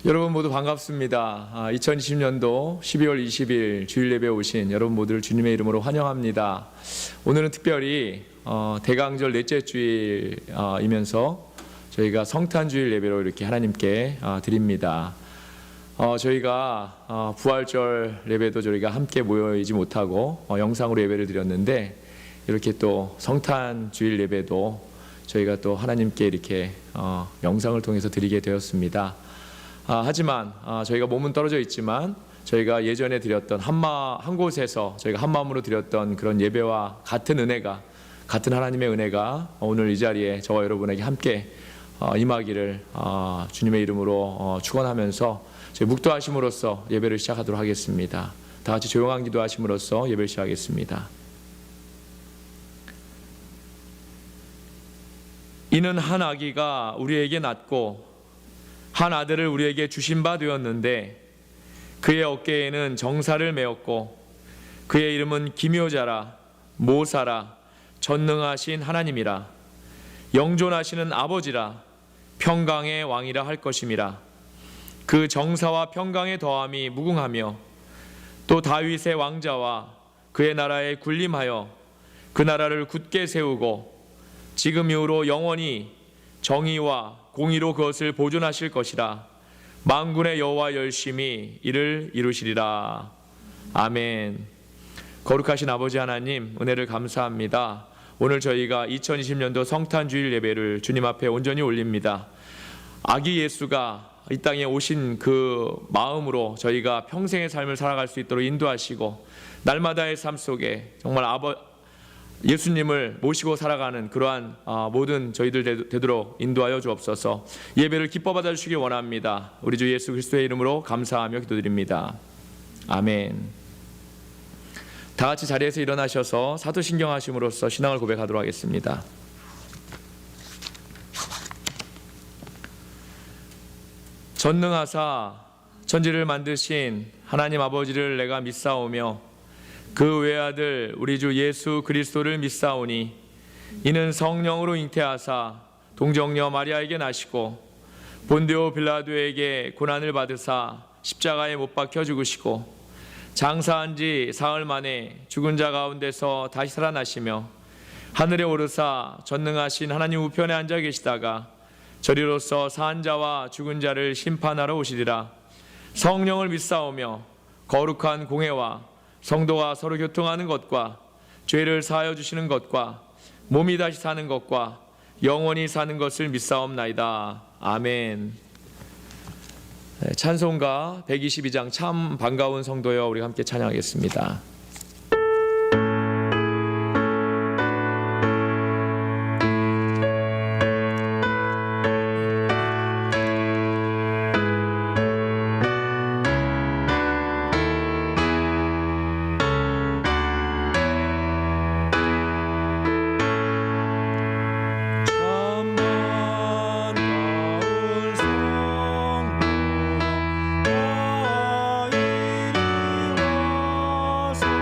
여러분 모두 반갑습니다. 2020년도 12월 20일 주일 예배에 오신 여러분 모두를 주님의 이름으로 환영합니다. 오늘은 특별히 대강절 넷째 주일이면서 저희가 성탄주일 예배로 이렇게 하나님께 드립니다. 저희가 부활절 예배도 저희가 함께 모여있지 못하고 영상으로 예배를 드렸는데, 이렇게 또 성탄주일 예배도 저희가 또 하나님께 이렇게 영상을 통해서 드리게 되었습니다. 하지만 저희가 몸은 떨어져 있지만 저희가 예전에 드렸던 한 곳에서 저희가 한 마음으로 드렸던 그런 예배와 같은 은혜가, 같은 하나님의 은혜가 오늘 이 자리에 저와 여러분에게 함께 임하기를 주님의 이름으로 축원하면서 저희 묵도하심으로써 예배를 시작하도록 하겠습니다. 다 같이 조용한 기도하심으로써 예배를 시작하겠습니다. 이는 한 아기가 우리에게 낳고 한 아들을 우리에게 주신 바 되었는데, 그의 어깨에는 정사를 메었고 그의 이름은 기묘자라, 모사라, 전능하신 하나님이라, 영존하시는 아버지라, 평강의 왕이라 할 것임이라. 그 정사와 평강의 더함이 무궁하며 또 다윗의 왕자와 그의 나라에 군림하여 그 나라를 굳게 세우고 지금 이후로 영원히 정의와 공의로 그것을 보존하실 것이라. 만군의 여호와 열심히 이를 이루시리라. 아멘. 거룩하신 아버지 하나님, 은혜를 감사합니다. 오늘 저희가 2020년도 성탄주일 예배를 주님 앞에 온전히 올립니다. 아기 예수가 이 땅에 오신 그 마음으로 저희가 평생의 삶을 살아갈 수 있도록 인도하시고, 날마다의 삶 속에 정말 예수님을 모시고 살아가는 그러한 모든 저희들 되도록 인도하여 주옵소서. 예배를 기뻐 받아주시기 원합니다. 우리 주 예수 그리스도의 이름으로 감사하며 기도드립니다. 아멘. 다 같이 자리에서 일어나셔서 사도신경 하심으로써 신앙을 고백하도록 하겠습니다. 전능하사 천지를 만드신 하나님 아버지를 내가 믿사오며 그 외아들 우리 주 예수 그리스도를 믿사오니, 이는 성령으로 잉태하사 동정녀 마리아에게 나시고 본디오 빌라도에게 고난을 받으사 십자가에 못 박혀 죽으시고 장사한 지 사흘 만에 죽은 자 가운데서 다시 살아나시며 하늘에 오르사 전능하신 하나님 우편에 앉아 계시다가 저리로서 산 자와 죽은 자를 심판하러 오시리라. 성령을 믿사오며 거룩한 공회와 성도가 서로 교통하는 것과 죄를 사하여 주시는 것과 몸이 다시 사는 것과 영원히 사는 것을 믿사옵나이다. 아멘. 찬송가 122장 참 반가운 성도여, 우리가 함께 찬양하겠습니다. 나 이리 와서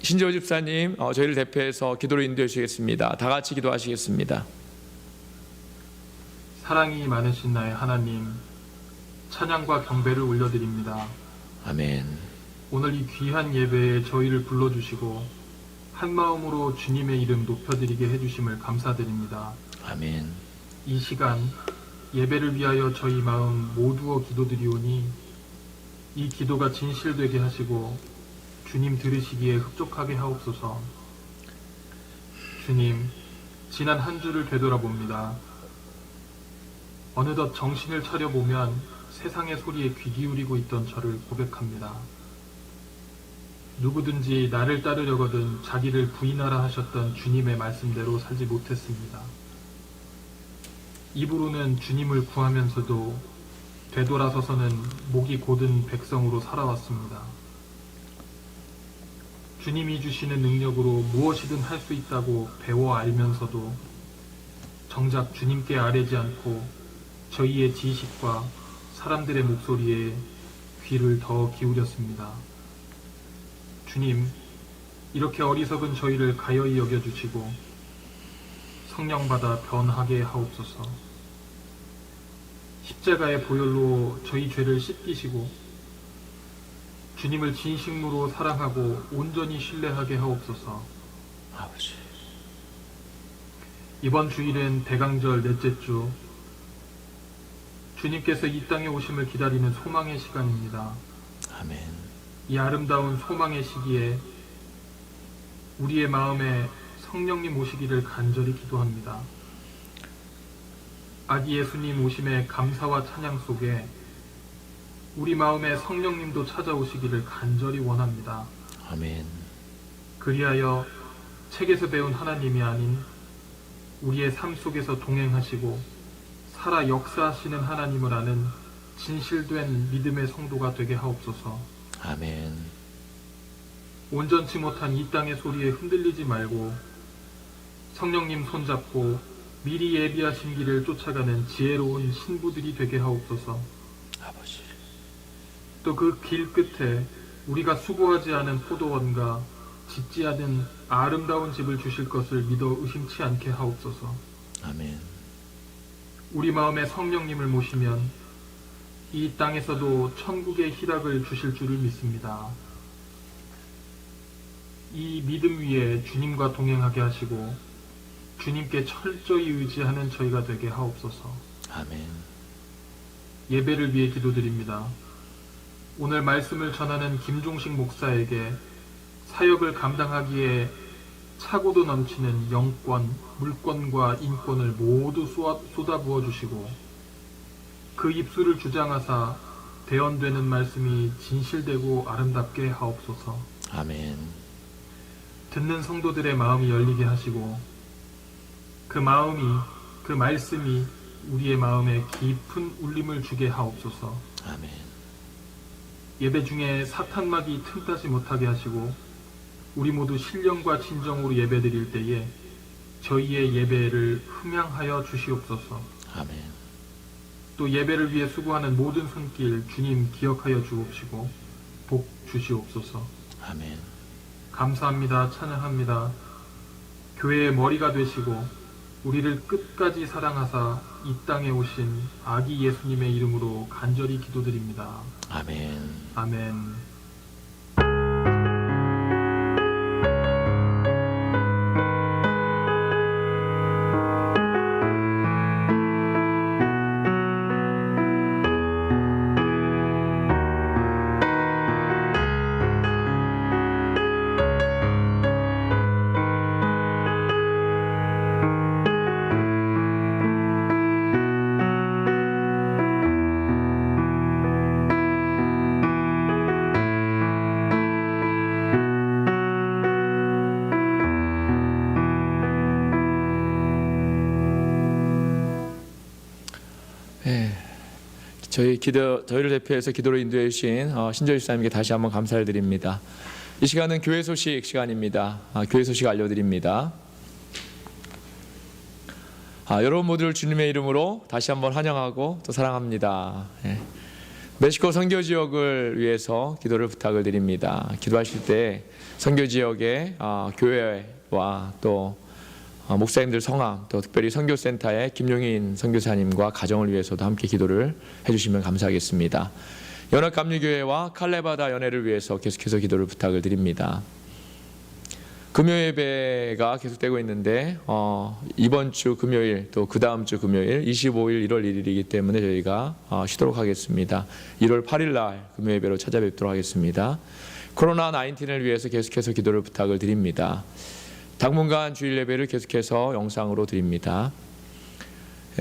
신재호 집사님 저희를 대표해서 기도로 인도해 주시겠습니다. 다 같이 기도하시겠습니다. 사랑이 많으신 나의 하나님, 찬양과 경배를 올려드립니다. 아멘. 오늘 이 귀한 예배에 저희를 불러주시고 한 마음으로 주님의 이름 높여드리게 해주심을 감사드립니다. 아멘. 이 시간 예배를 위하여 저희 마음 모두어 기도드리오니 이 기도가 진실되게 하시고 주님 들으시기에 흡족하게 하옵소서. 주님, 지난 한 주를 되돌아봅니다. 어느덧 정신을 차려보면 세상의 소리에 귀 기울이고 있던 저를 고백합니다. 누구든지 나를 따르려거든 자기를 부인하라 하셨던 주님의 말씀대로 살지 못했습니다. 입으로는 주님을 구하면서도 되돌아서서는 목이 곧은 백성으로 살아왔습니다. 주님이 주시는 능력으로 무엇이든 할 수 있다고 배워 알면서도 정작 주님께 아뢰지 않고 저희의 지식과 사람들의 목소리에 귀를 더 기울였습니다. 주님, 이렇게 어리석은 저희를 가여이 여겨주시고 성령 받아 변하게 하옵소서. 십자가의 보혈로 저희 죄를 씻기시고 주님을 진심으로 사랑하고 온전히 신뢰하게 하옵소서. 아버지. 이번 주일은 대강절 넷째 주, 주님께서 이 땅에 오심을 기다리는 소망의 시간입니다. 아멘. 이 아름다운 소망의 시기에 우리의 마음에 성령님 오시기를 간절히 기도합니다. 아기 예수님 오심의 감사와 찬양 속에 우리 마음에 성령님도 찾아오시기를 간절히 원합니다. 아멘. 그리하여 책에서 배운 하나님이 아닌 우리의 삶 속에서 동행하시고 살아 역사하시는 하나님을 아는 진실된 믿음의 성도가 되게 하옵소서. 아멘. 온전치 못한 이 땅의 소리에 흔들리지 말고 성령님 손잡고 미리 예비하신 길을 쫓아가는 지혜로운 신부들이 되게 하옵소서. 아버지. 또 그 길 끝에 우리가 수고하지 않은 포도원과 짓지 않은 아름다운 집을 주실 것을 믿어 의심치 않게 하옵소서. 아멘. 우리 마음에 성령님을 모시면 이 땅에서도 천국의 희락을 주실 줄을 믿습니다. 이 믿음 위에 주님과 동행하게 하시고 주님께 철저히 의지하는 저희가 되게 하옵소서. 아멘. 예배를 위해 기도드립니다. 오늘 말씀을 전하는 김종식 목사에게 사역을 감당하기에 차고도 넘치는 영권, 물권과 인권을 모두 쏟아부어 주시고 그 입술을 주장하사 대언되는 말씀이 진실되고 아름답게 하옵소서. 아멘. 듣는 성도들의 마음이 열리게 하시고 그 마음이, 그 말씀이 우리의 마음에 깊은 울림을 주게 하옵소서. 아멘. 예배 중에 사탄막이 틈타지 못하게 하시고 우리 모두 신령과 진정으로 예배드릴 때에 저희의 예배를 흠양하여 주시옵소서. 아멘. 또 예배를 위해 수고하는 모든 손길 주님 기억하여 주옵시고 복 주시옵소서. 아멘. 감사합니다. 찬양합니다. 교회의 머리가 되시고 우리를 끝까지 사랑하사 이 땅에 오신 아기 예수님의 이름으로 간절히 기도드립니다. 아멘. 아멘. 저희를 대표해서 기도로 인도해 주신 신재호 집사님께 다시 한번 감사를 드립니다. 이 시간은 교회 소식 시간입니다. 교회 소식 알려드립니다. 여러분 모두를 주님의 이름으로 다시 한번 환영하고 또 사랑합니다. 멕시코 선교 지역을 위해서 기도를 부탁을 드립니다. 기도하실 때 선교 지역의 교회와 또 목사님들 성함, 또 특별히 선교센터의 김용인 선교사님과 가정을 위해서도 함께 기도를 해주시면 감사하겠습니다. 연합감리교회와 칼레바다 연회를 위해서 계속해서 기도를 부탁을 드립니다. 금요 예배가 계속되고 있는데 이번 주 금요일 또 그 다음 주 금요일 25일 1월 1일이기 때문에 저희가 쉬도록 하겠습니다. 1월 8일 날 금요 예배로 찾아뵙도록 하겠습니다. 코로나 19을 위해서 계속해서 기도를 부탁을 드립니다. 당분간 주일 예배를 계속해서 영상으로 드립니다.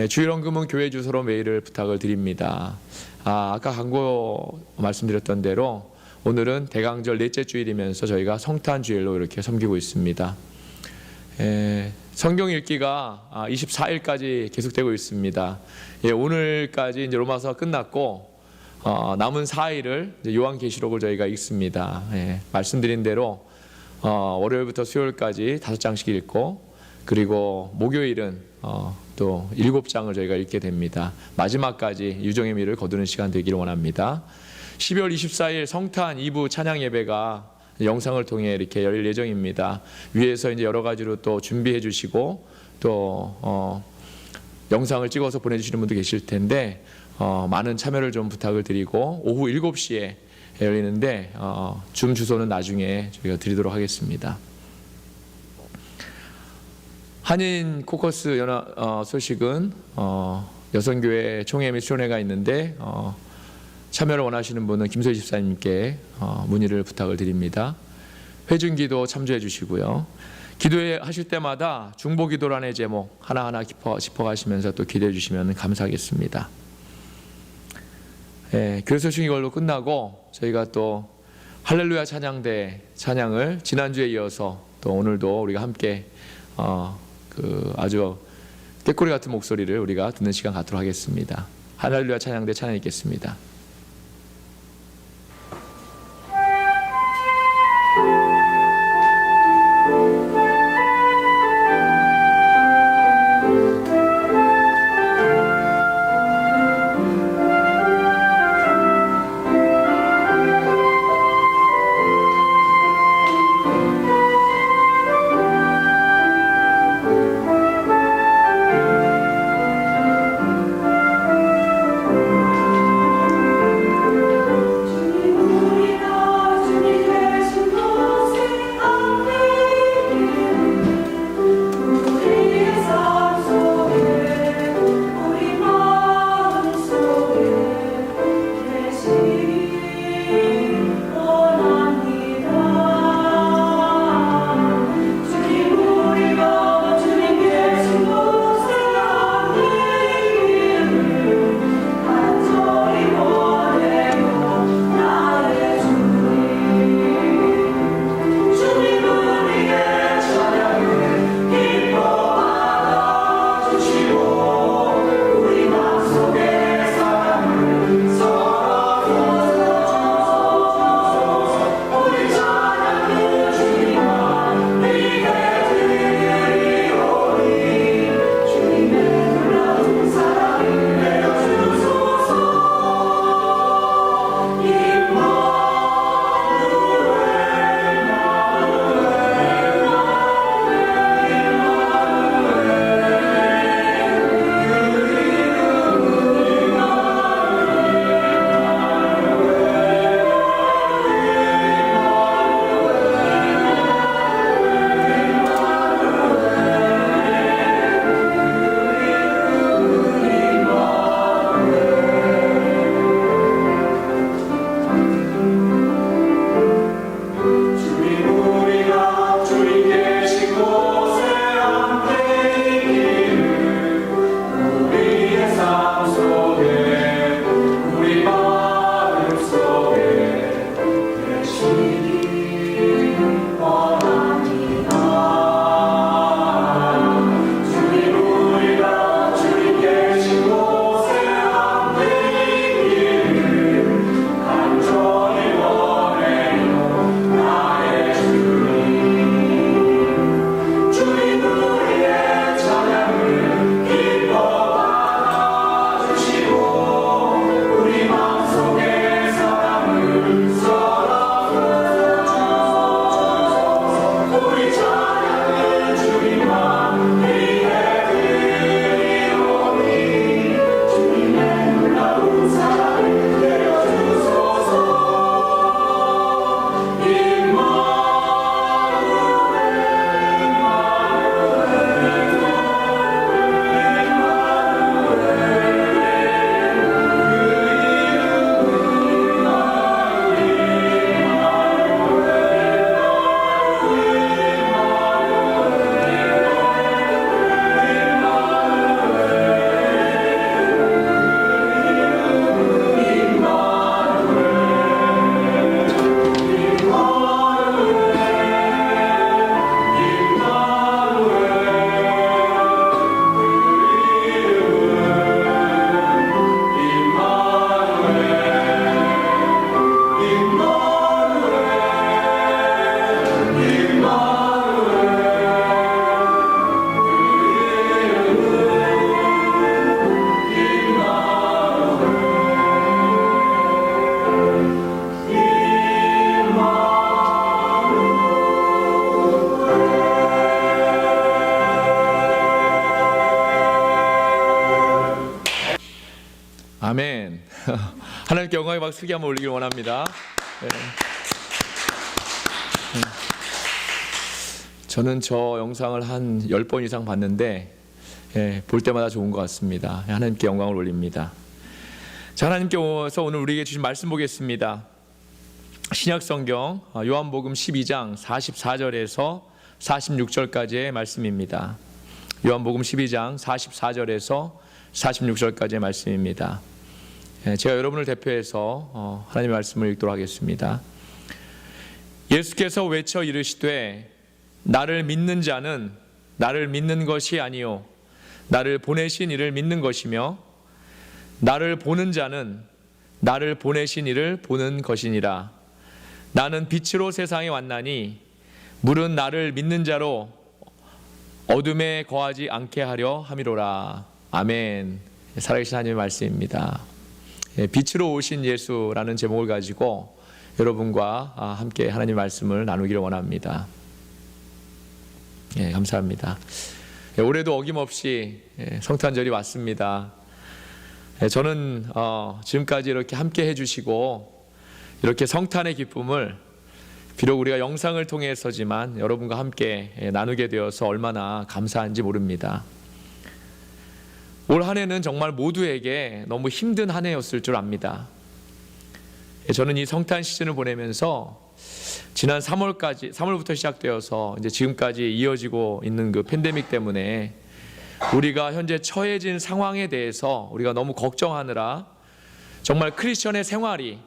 주일 헌금은 교회 주소로 메일을 부탁을 드립니다. 아까 광고 말씀드렸던 대로 오늘은 대강절 넷째 주일이면서 저희가 성탄 주일로 이렇게 섬기고 있습니다. 성경 읽기가 24일까지 계속되고 있습니다. 오늘까지 이제 로마서 끝났고 남은 4일을 요한계시록을 저희가 읽습니다. 말씀드린 대로 월요일부터 수요일까지 5장씩 읽고 그리고 목요일은 또 7장을 저희가 읽게 됩니다. 마지막까지 유정의 미를 거두는 시간 되기를 원합니다. 12월 24일 성탄 2부 찬양 예배가 영상을 통해 이렇게 열릴 예정입니다. 위에서 이제 여러 가지로 또 준비해 주시고 또 영상을 찍어서 보내주시는 분도 계실 텐데 많은 참여를 좀 부탁을 드리고 오후 7시에 열리는데 줌 주소는 나중에 저희가 드리도록 하겠습니다. 한인 코커스 연합 소식은 여성교회 총회 및 수련회가 있는데 참여를 원하시는 분은 김소희 집사님께 문의를 부탁을 드립니다. 회중기도 참조해 주시고요. 기도하실 때마다 중보기도란의 제목 하나하나 짚어가시면서 또 기도해 주시면 감사하겠습니다. 교회 소식이 이걸로 끝나고 저희가 또 할렐루야 찬양대 찬양을 지난주에 이어서 또 오늘도 우리가 함께 아주 꾀꼬리 같은 목소리를 우리가 듣는 시간 갖도록 하겠습니다. 할렐루야 찬양대 찬양 읽겠습니다. 하나님께 영광의 박수 크게 한번 올리길 원합니다. 네. 저는 저 영상을 한 10번 이상 봤는데 볼 때마다 좋은 것 같습니다. 하나님께 영광을 올립니다. 자, 하나님께서 오늘 우리에게 주신 말씀 보겠습니다. 신약성경 요한복음 12장 44절에서 46절까지의 말씀입니다. 요한복음 12장 44절에서 46절까지의 말씀입니다. 제가 여러분을 대표해서 하나님의 말씀을 읽도록 하겠습니다. 예수께서 외쳐 이르시되 나를 믿는 자는 나를 믿는 것이 아니요 나를 보내신 이를 믿는 것이며 나를 보는 자는 나를 보내신 이를 보는 것이니라. 나는 빛으로 세상에 왔나니 물은 나를 믿는 자로 어둠에 거하지 않게 하려 함이로라. 아멘. 살아계신 하나님의 말씀입니다. 빛으로 오신 예수라는 제목을 가지고 여러분과 함께 하나님의 말씀을 나누기를 원합니다. 감사합니다. 올해도 어김없이 성탄절이 왔습니다. 저는 지금까지 이렇게 함께 해주시고 이렇게 성탄의 기쁨을 비록 우리가 영상을 통해서지만 여러분과 함께 나누게 되어서 얼마나 감사한지 모릅니다. 올 한 해는 정말 모두에게 너무 힘든 한 해였을 줄 압니다. 저는 이 성탄 시즌을 보내면서 지난 3월부터 시작되어서 이제 지금까지 이어지고 있는 그 팬데믹 때문에 우리가 현재 처해진 상황에 대해서 우리가 너무 걱정하느라 정말 크리스천의 생활이,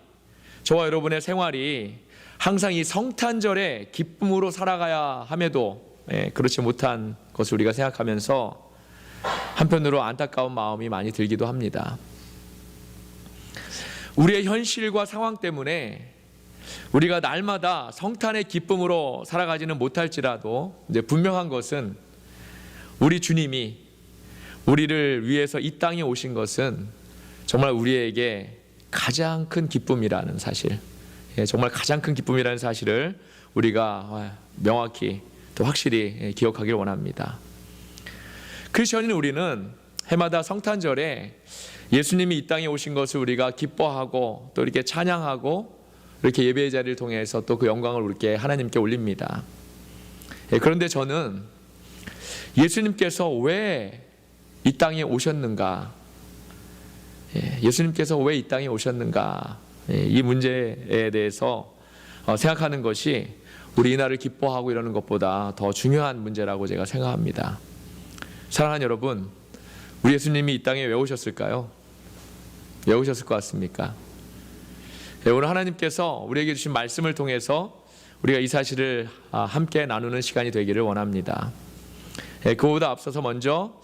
저와 여러분의 생활이 항상 이 성탄절의 기쁨으로 살아가야 함에도 그렇지 못한 것을 우리가 생각하면서 한편으로 안타까운 마음이 많이 들기도 합니다. 우리의 현실과 상황 때문에 우리가 날마다 성탄의 기쁨으로 살아가지는 못할지라도 이제 분명한 것은 우리 주님이 우리를 위해서 이 땅에 오신 것은 정말 우리에게 가장 큰 기쁨이라는 사실, 정말 가장 큰 기쁨이라는 사실을 우리가 명확히 또 확실히 기억하길 원합니다. 크리스천인 우리는 해마다 성탄절에 예수님이 이 땅에 오신 것을 우리가 기뻐하고 또 이렇게 찬양하고 이렇게 예배의 자리를 통해서 또 그 영광을 우리께 하나님께 올립니다. 그런데 저는 예수님께서 왜 이 땅에 오셨는가, 예수님께서 왜 이 땅에 오셨는가, 이 문제에 대해서 생각하는 것이 우리 이날을 기뻐하고 이러는 것보다 더 중요한 문제라고 제가 생각합니다. 사랑하는 여러분, 우리 예수님이 이 땅에 왜 오셨을까요? 왜 오셨을 것 같습니까? 오늘 하나님께서 우리에게 주신 말씀을 통해서 우리가 이 사실을 함께 나누는 시간이 되기를 원합니다. 그보다 앞서서 먼저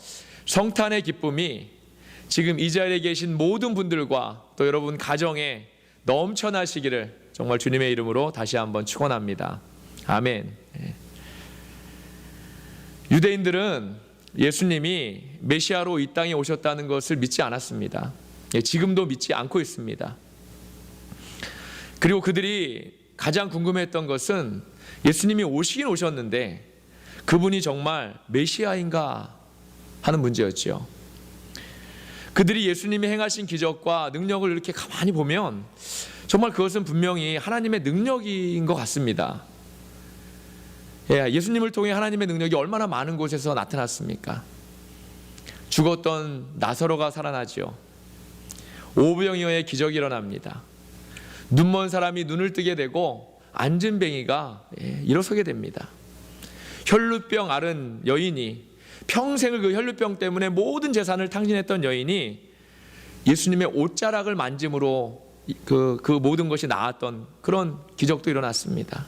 성탄의 기쁨이 지금 이 자리에 계신 모든 분들과 또 여러분 가정에 넘쳐나시기를 정말 주님의 이름으로 다시 한번 축원합니다. 아멘. 유대인들은 예수님이 메시아로 이 땅에 오셨다는 것을 믿지 않았습니다. 지금도 믿지 않고 있습니다. 그리고 그들이 가장 궁금했던 것은 예수님이 오시긴 오셨는데 그분이 정말 메시아인가 하는 문제였죠. 그들이 예수님이 행하신 기적과 능력을 이렇게 가만히 보면 정말 그것은 분명히 하나님의 능력인 것 같습니다. 예수님을 통해 하나님의 능력이 얼마나 많은 곳에서 나타났습니까? 죽었던 나사로가 살아나지요. 오병이어의 기적이 일어납니다. 눈먼 사람이 눈을 뜨게 되고 앉은뱅이가 일어서게 됩니다. 혈루병 앓은 여인이 평생을 그 혈루병 때문에 모든 재산을 탕진했던 여인이 예수님의 옷자락을 만짐으로 그 모든 것이 나았던 그런 기적도 일어났습니다.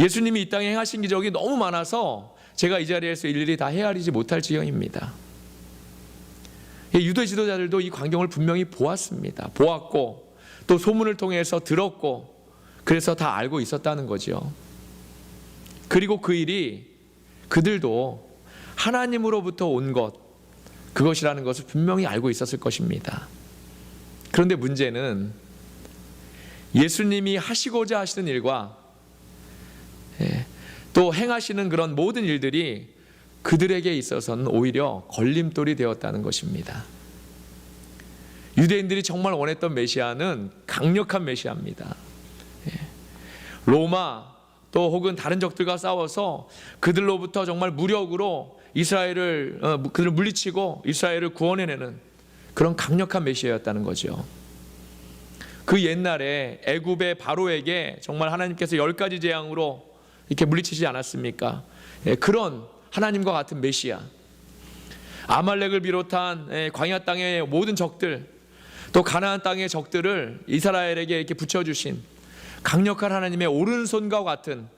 예수님이 이 땅에 행하신 기적이 너무 많아서 제가 이 자리에서 일일이 다 헤아리지 못할 지경입니다. 유대 지도자들도 이 광경을 분명히 보았습니다. 보았고 또 소문을 통해서 들었고 그래서 다 알고 있었다는 거죠. 그리고 그 일이 그들도 하나님으로부터 온 것, 그것이라는 것을 분명히 알고 있었을 것입니다. 그런데 문제는 예수님이 하시고자 하시는 일과 또 행하시는 그런 모든 일들이 그들에게 있어서는 오히려 걸림돌이 되었다는 것입니다. 유대인들이 정말 원했던 메시아는 강력한 메시아입니다. 로마 또 혹은 다른 적들과 싸워서 그들로부터 정말 무력으로 그들을 물리치고 이스라엘을 구원해내는 그런 강력한 메시아였다는 거죠. 그 옛날에 애굽의 바로에게 정말 하나님께서 10가지 재앙으로 이렇게 물리치지 않았습니까? 그런 하나님과 같은 메시아, 아말렉을 비롯한 광야 땅의 모든 적들, 또 가나안 땅의 적들을 이스라엘에게 이렇게 붙여주신 강력한 하나님의 오른손과 같은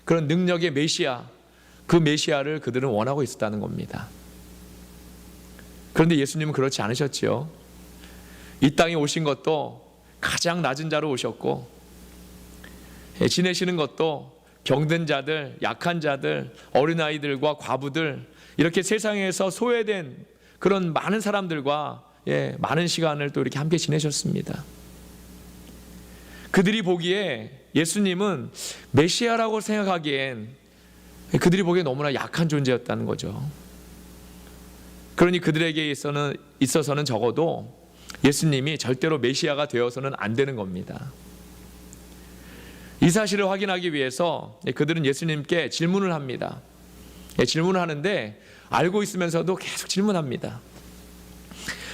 그런 능력의 메시아, 그 메시아를 그들은 원하고 있었다는 겁니다. 그런데 예수님은 그렇지 않으셨지요. 이 땅에 오신 것도 가장 낮은 자로 오셨고, 지내시는 것도 병든 자들, 약한 자들, 어린아이들과 과부들, 이렇게 세상에서 소외된 그런 많은 사람들과 많은 시간을 또 이렇게 함께 지내셨습니다. 그들이 보기에 예수님은 메시아라고 생각하기엔 그들이 보기에 너무나 약한 존재였다는 거죠. 그러니 그들에게 있어서는 적어도 예수님이 절대로 메시아가 되어서는 안 되는 겁니다. 이 사실을 확인하기 위해서 그들은 예수님께 질문을 합니다. 질문을 하는데 알고 있으면서도 계속 질문합니다.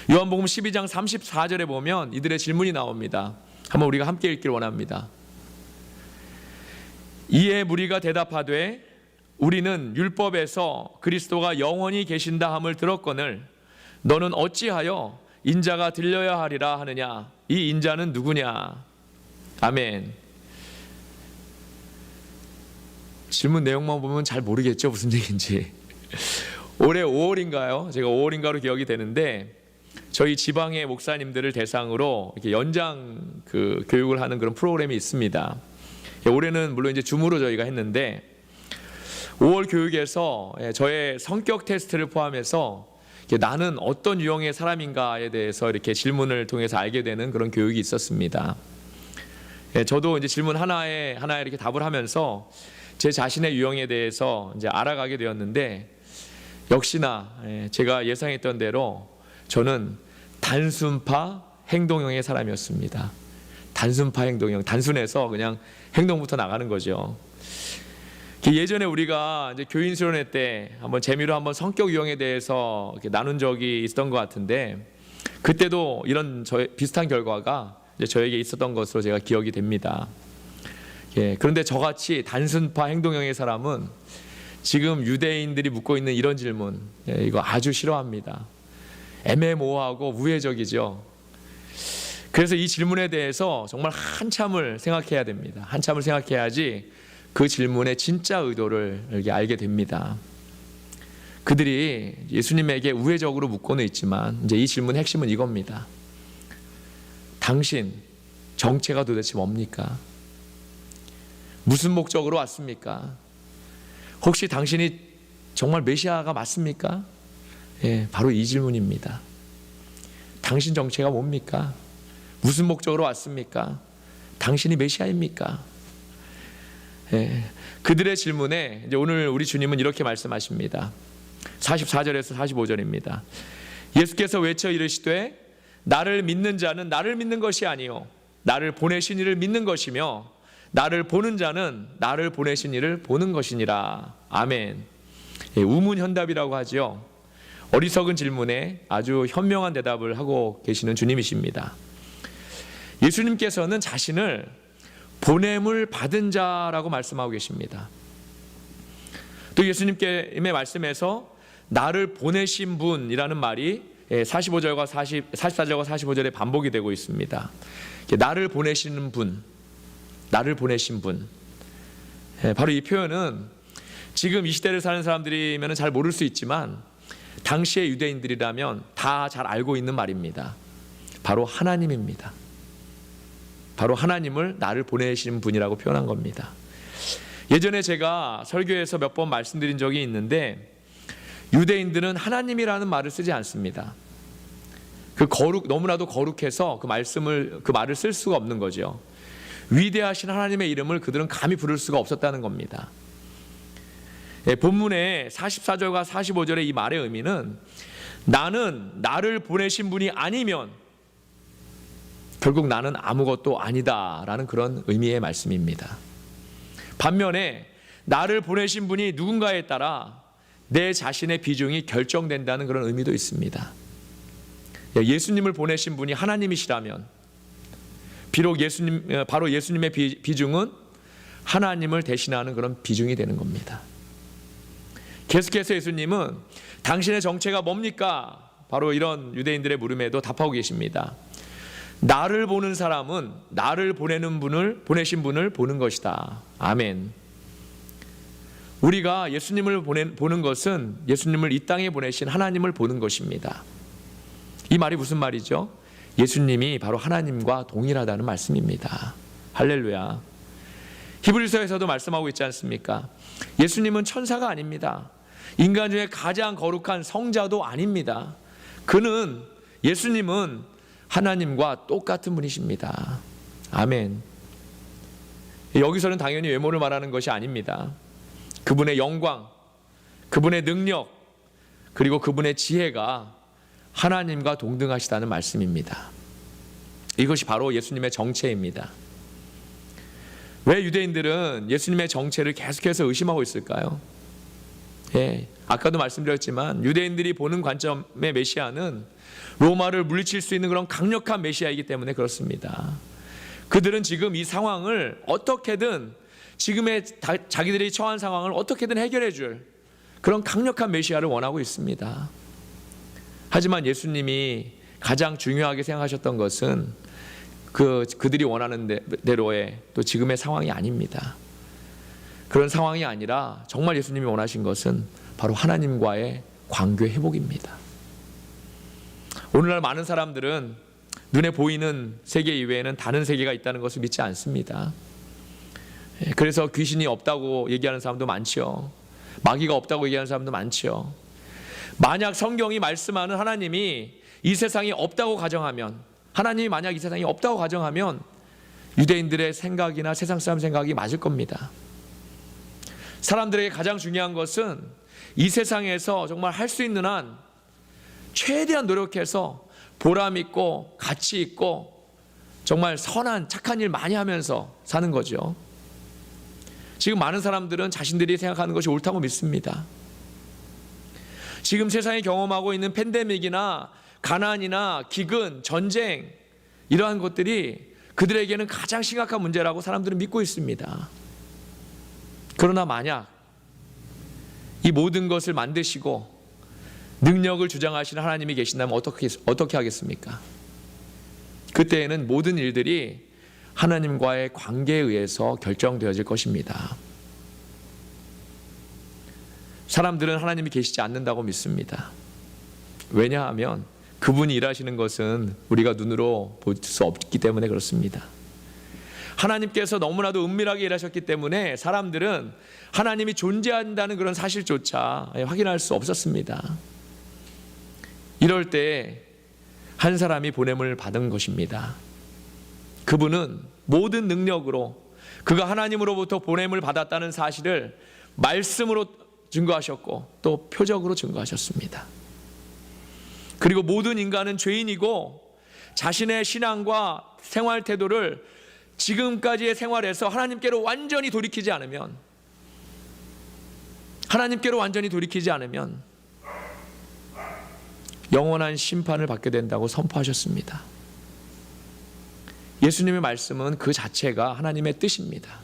요한복음 12장 34절에 보면 이들의 질문이 나옵니다. 한번 우리가 함께 읽기를 원합니다. 이에 무리가 대답하되 우리는 율법에서 그리스도가 영원히 계신다 함을 들었거늘 너는 어찌하여 인자가 들려야 하리라 하느냐? 이 인자는 누구냐? 아멘. 질문 내용만 보면 잘 모르겠죠, 무슨 얘기인지. 올해 5월인가요? 제가 5월인가로 기억이 되는데 저희 지방의 목사님들을 대상으로 이렇게 연장 교육을 하는 그런 프로그램이 있습니다. 올해는 물론 이제 줌으로 저희가 했는데 5월 교육에서 저의 성격 테스트를 포함해서 나는 어떤 유형의 사람인가에 대해서 이렇게 질문을 통해서 알게 되는 그런 교육이 있었습니다. 저도 이제 질문 하나에 이렇게 답을 하면서 제 자신의 유형에 대해서 이제 알아가게 되었는데 역시나 제가 예상했던 대로 저는 단순파 행동형의 사람이었습니다. 단순파 행동형, 단순해서 그냥 행동부터 나가는 거죠. 예전에 우리가 이제 교인 수련회 때 한번 재미로 한번 성격 유형에 대해서 이렇게 나눈 적이 있었던 것 같은데 그때도 이런 비슷한 결과가 이제 저에게 있었던 것으로 제가 기억이 됩니다. 그런데 저같이 단순파 행동형의 사람은 지금 유대인들이 묻고 있는 이런 질문, 이거 아주 싫어합니다. 애매모호하고 우회적이죠. 그래서 이 질문에 대해서 정말 한참을 생각해야 됩니다. 한참을 생각해야지 그 질문의 진짜 의도를 이렇게 알게 됩니다. 그들이 예수님에게 우회적으로 묻고는 있지만 이제 이 질문의 핵심은 이겁니다. 당신 정체가 도대체 뭡니까? 무슨 목적으로 왔습니까? 혹시 당신이 정말 메시아가 맞습니까? 바로 이 질문입니다. 당신 정체가 뭡니까? 무슨 목적으로 왔습니까? 당신이 메시아입니까? 그들의 질문에 이제 오늘 우리 주님은 이렇게 말씀하십니다. 44절에서 45절입니다. 예수께서 외쳐 이르시되 나를 믿는 자는 나를 믿는 것이 아니요 나를 보내신 이를 믿는 것이며 나를 보는 자는 나를 보내신 이를 보는 것이니라. 아멘. 우문현답이라고 하죠. 어리석은 질문에 아주 현명한 대답을 하고 계시는 주님이십니다. 예수님께서는 자신을 보냄을 받은 자라고 말씀하고 계십니다. 또 예수님의 말씀에서 나를 보내신 분이라는 말이 44절과 45절에 반복이 되고 있습니다. 나를 보내시는 분, 나를 보내신 분. 바로 이 표현은 지금 이 시대를 사는 사람들이면 잘 모를 수 있지만 당시의 유대인들이라면 다 잘 알고 있는 말입니다. 바로 하나님입니다. 바로 하나님을 나를 보내신 분이라고 표현한 겁니다. 예전에 제가 설교에서 몇 번 말씀드린 적이 있는데 유대인들은 하나님이라는 말을 쓰지 않습니다. 너무나도 거룩해서 그 말을 쓸 수가 없는 거죠. 위대하신 하나님의 이름을 그들은 감히 부를 수가 없었다는 겁니다. 본문의 44절과 45절의 이 말의 의미는 나는 나를 보내신 분이 아니면 결국 나는 아무것도 아니다라는 그런 의미의 말씀입니다. 반면에 나를 보내신 분이 누군가에 따라 내 자신의 비중이 결정된다는 그런 의미도 있습니다. 예수님을 보내신 분이 하나님이시라면 비록 바로 예수님의 비중은 하나님을 대신하는 그런 비중이 되는 겁니다. 계속해서 예수님은 당신의 정체가 뭡니까? 바로 이런 유대인들의 물음에도 답하고 계십니다. 나를 보는 사람은 나를 보내신 분을 보는 것이다. 아멘. 우리가 예수님을 보는 것은 예수님을 이 땅에 보내신 하나님을 보는 것입니다. 이 말이 무슨 말이죠? 예수님이 바로 하나님과 동일하다는 말씀입니다. 할렐루야. 히브리서에서도 말씀하고 있지 않습니까? 예수님은 천사가 아닙니다. 인간 중에 가장 거룩한 성자도 아닙니다. 예수님은 하나님과 똑같은 분이십니다. 아멘. 여기서는 당연히 외모를 말하는 것이 아닙니다. 그분의 영광, 그분의 능력, 그리고 그분의 지혜가 하나님과 동등하시다는 말씀입니다. 이것이 바로 예수님의 정체입니다. 왜 유대인들은 예수님의 정체를 계속해서 의심하고 있을까요? 아까도 말씀드렸지만 유대인들이 보는 관점의 메시아는 로마를 물리칠 수 있는 그런 강력한 메시아이기 때문에 그렇습니다. 그들은 지금 이 상황을 어떻게든 지금의 자기들이 처한 상황을 어떻게든 해결해 줄 그런 강력한 메시아를 원하고 있습니다. 하지만 예수님이 가장 중요하게 생각하셨던 것은 그들이 원하는 대로의 또 지금의 상황이 아닙니다. 그런 상황이 아니라 정말 예수님이 원하신 것은 바로 하나님과의 관계 회복입니다. 오늘날 많은 사람들은 눈에 보이는 세계 이외에는 다른 세계가 있다는 것을 믿지 않습니다. 그래서 귀신이 없다고 얘기하는 사람도 많죠. 마귀가 없다고 얘기하는 사람도 많죠. 만약 성경이 말씀하는 하나님이 이 세상이 없다고 가정하면, 하나님이 만약 이 세상이 없다고 가정하면 유대인들의 생각이나 세상 사람 생각이 맞을 겁니다. 사람들에게 가장 중요한 것은 이 세상에서 정말 할 수 있는 한 최대한 노력해서 보람 있고 가치 있고 정말 선한 착한 일 많이 하면서 사는 거죠. 지금 많은 사람들은 자신들이 생각하는 것이 옳다고 믿습니다. 지금 세상이 경험하고 있는 팬데믹이나 가난이나 기근, 전쟁 이러한 것들이 그들에게는 가장 심각한 문제라고 사람들은 믿고 있습니다. 그러나 만약 이 모든 것을 만드시고 능력을 주장하시는 하나님이 계신다면 어떻게 하겠습니까? 그때에는 모든 일들이 하나님과의 관계에 의해서 결정되어질 것입니다. 사람들은 하나님이 계시지 않는다고 믿습니다. 왜냐하면 그분이 일하시는 것은 우리가 눈으로 볼 수 없기 때문에 그렇습니다. 하나님께서 너무나도 은밀하게 일하셨기 때문에 사람들은 하나님이 존재한다는 그런 사실조차 확인할 수 없었습니다. 이럴 때 한 사람이 보냄을 받은 것입니다. 그분은 모든 능력으로 그가 하나님으로부터 보냄을 받았다는 사실을 말씀으로 증거하셨고 또 표적으로 증거하셨습니다. 그리고 모든 인간은 죄인이고 자신의 신앙과 생활 태도를 지금까지의 생활에서 하나님께로 완전히 돌이키지 않으면 영원한 심판을 받게 된다고 선포하셨습니다. 예수님의 말씀은 그 자체가 하나님의 뜻입니다.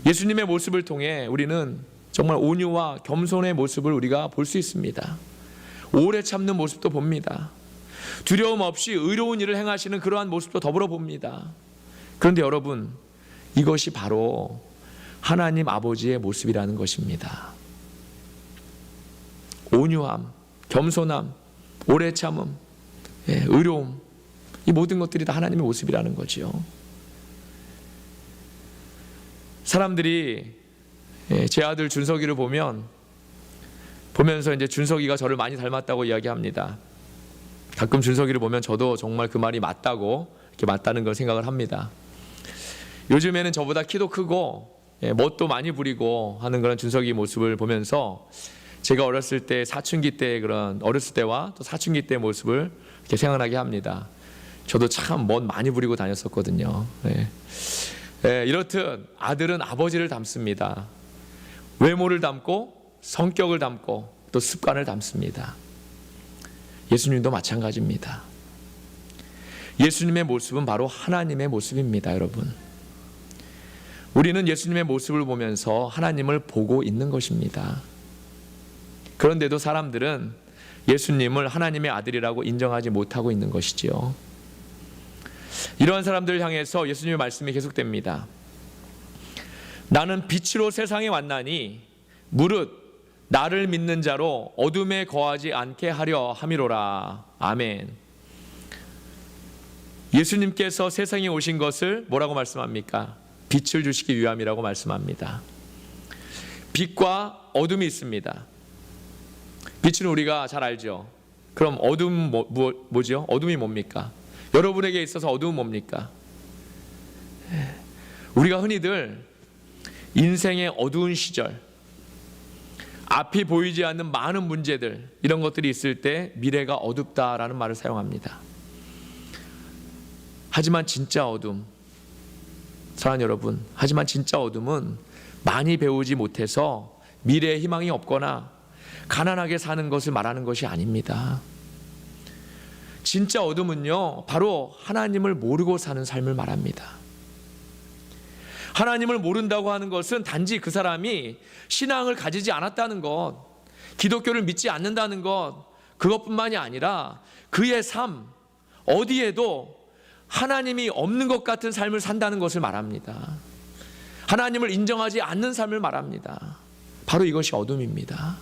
예수님의 모습을 통해 우리는 정말 온유와 겸손의 모습을 우리가 볼 수 있습니다. 오래 참는 모습도 봅니다. 두려움 없이 의로운 일을 행하시는 그러한 모습도 더불어 봅니다. 그런데 여러분, 이것이 바로 하나님 아버지의 모습이라는 것입니다. 온유함, 겸손함, 오래 참음, 의로움, 이 모든 것들이 다 하나님의 모습이라는 거죠. 사람들이 제 아들 준석이를 보면서 이제 준석이가 저를 많이 닮았다고 이야기합니다. 가끔 준석이를 보면 저도 정말 그 말이 맞다고 이렇게 맞다는 걸 생각을 합니다. 요즘에는 저보다 키도 크고 멋도 많이 부리고 하는 그런 준석이 모습을 보면서 제가 어렸을 때 사춘기 때 그런 어렸을 때와 또 사춘기 때 모습을 이렇게 생각나게 합니다. 저도 참 멋 많이 부리고 다녔었거든요. 예. 예, 이렇듯 아들은 아버지를 닮습니다. 외모를 닮고 성격을 닮고 또 습관을 닮습니다. 예수님도 마찬가지입니다. 예수님의 모습은 바로 하나님의 모습입니다, 여러분. 우리는 예수님의 모습을 보면서 하나님을 보고 있는 것입니다. 그런데도 사람들은 예수님을 하나님의 아들이라고 인정하지 못하고 있는 것이지요. 이러한 사람들을 향해서 예수님의 말씀이 계속됩니다. 나는 빛으로 세상에 왔나니 무릇 나를 믿는 자로 어둠에 거하지 않게 하려 함이로라. 아멘. 예수님께서 세상에 오신 것을 뭐라고 말씀합니까? 빛을 주시기 위함이라고 말씀합니다. 빛과 어둠이 있습니다. 빛은 우리가 잘 알죠. 그럼 어둠 뭐죠? 어둠이 뭡니까? 여러분에게 있어서 어둠은 뭡니까? 우리가 흔히들 인생의 어두운 시절, 앞이 보이지 않는 많은 문제들, 이런 것들이 있을 때 미래가 어둡다라는 말을 사용합니다. 하지만 진짜 어둠, 사랑하는 여러분, 하지만 진짜 어둠은 많이 배우지 못해서 미래에 희망이 없거나 가난하게 사는 것을 말하는 것이 아닙니다. 진짜 어둠은요, 바로 하나님을 모르고 사는 삶을 말합니다. 하나님을 모른다고 하는 것은 단지 그 사람이 신앙을 가지지 않았다는 것, 기독교를 믿지 않는다는 것, 그것뿐만이 아니라 그의 삶 어디에도 하나님이 없는 것 같은 삶을 산다는 것을 말합니다. 하나님을 인정하지 않는 삶을 말합니다. 바로 이것이 어둠입니다.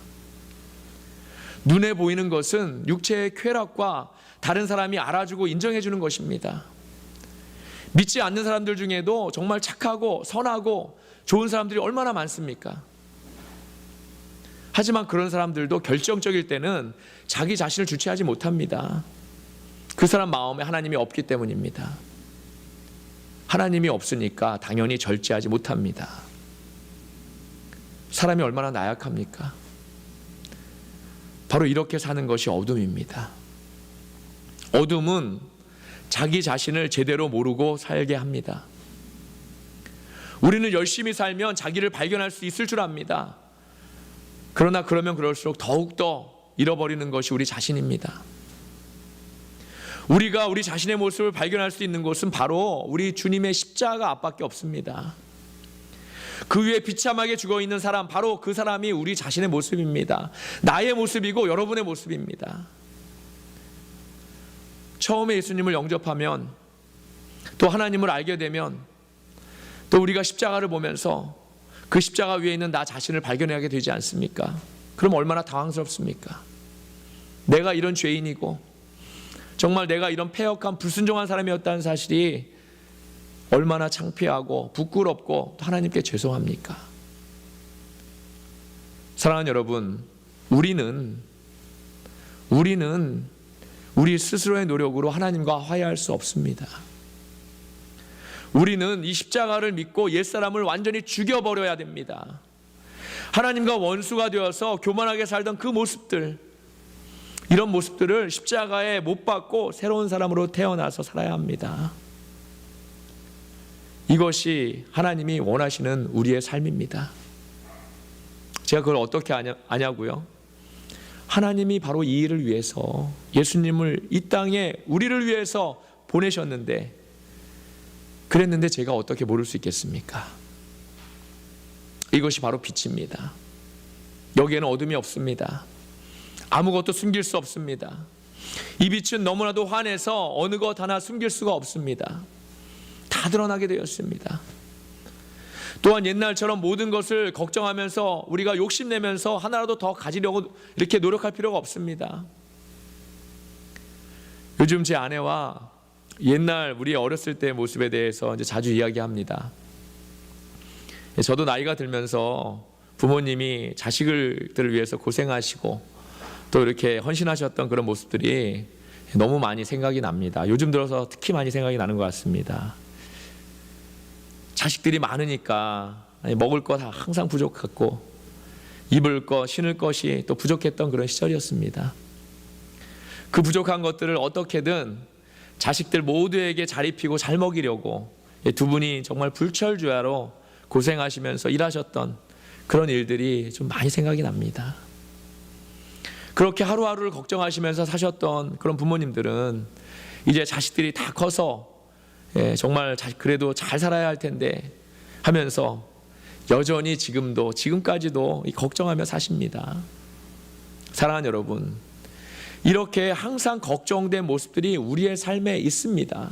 눈에 보이는 것은 육체의 쾌락과 다른 사람이 알아주고 인정해주는 것입니다. 믿지 않는 사람들 중에도 정말 착하고 선하고 좋은 사람들이 얼마나 많습니까? 하지만 그런 사람들도 결정적일 때는 자기 자신을 주체하지 못합니다. 그 사람 마음에 하나님이 없기 때문입니다. 하나님이 없으니까 당연히 절제하지 못합니다. 사람이 얼마나 나약합니까? 바로 이렇게 사는 것이 어둠입니다. 어둠은 자기 자신을 제대로 모르고 살게 합니다. 우리는 열심히 살면 자기를 발견할 수 있을 줄 압니다. 그러나 그러면 그럴수록 더욱더 잃어버리는 것이 우리 자신입니다. 우리가 우리 자신의 모습을 발견할 수 있는 곳은 바로 우리 주님의 십자가 앞밖에 없습니다. 그 위에 비참하게 죽어있는 사람, 바로 그 사람이 우리 자신의 모습입니다. 나의 모습이고 여러분의 모습입니다. 처음에 예수님을 영접하면, 또 하나님을 알게 되면, 또 우리가 십자가를 보면서 그 십자가 위에 있는 나 자신을 발견하게 되지 않습니까? 그럼 얼마나 당황스럽습니까? 내가 이런 죄인이고 정말 내가 이런 패역한 불순종한 사람이었다는 사실이 얼마나 창피하고 부끄럽고 또 하나님께 죄송합니까? 사랑하는 여러분, 우리는 우리 스스로의 노력으로 하나님과 화해할 수 없습니다. 우리는 이 십자가를 믿고 옛사람을 완전히 죽여버려야 됩니다. 하나님과 원수가 되어서 교만하게 살던 그 모습들, 이런 모습들을 십자가에 못 박고 새로운 사람으로 태어나서 살아야 합니다. 이것이 하나님이 원하시는 우리의 삶입니다. 제가 그걸 어떻게 아냐고요? 하나님이 바로 이 일을 위해서 예수님을 이 땅에 우리를 위해서 보내셨는데, 그랬는데 제가 어떻게 모를 수 있겠습니까? 이것이 바로 빛입니다. 여기에는 어둠이 없습니다. 아무것도 숨길 수 없습니다. 이 빛은 너무나도 환해서 어느 것 하나 숨길 수가 없습니다. 다 드러나게 되었습니다. 또한 옛날처럼 모든 것을 걱정하면서 우리가 욕심내면서 하나라도 더 가지려고 이렇게 노력할 필요가 없습니다. 요즘 제 아내와 옛날 우리 어렸을 때의 모습에 대해서 이제 자주 이야기합니다. 저도 나이가 들면서 부모님이 자식들을 위해서 고생하시고 또 이렇게 헌신하셨던 그런 모습들이 너무 많이 생각이 납니다. 요즘 들어서 특히 많이 생각이 나는 것 같습니다. 자식들이 많으니까 먹을 거 다 항상 부족했고 입을 것, 신을 것이 또 부족했던 그런 시절이었습니다. 그 부족한 것들을 어떻게든 자식들 모두에게 잘 입히고 잘 먹이려고 두 분이 정말 불철주야로 고생하시면서 일하셨던 그런 일들이 좀 많이 생각이 납니다. 그렇게 하루하루를 걱정하시면서 사셨던 그런 부모님들은 이제 자식들이 다 커서 정말 그래도 잘 살아야 할 텐데 하면서 여전히 지금까지도 걱정하며 사십니다. 사랑하는 여러분, 이렇게 항상 걱정된 모습들이 우리의 삶에 있습니다.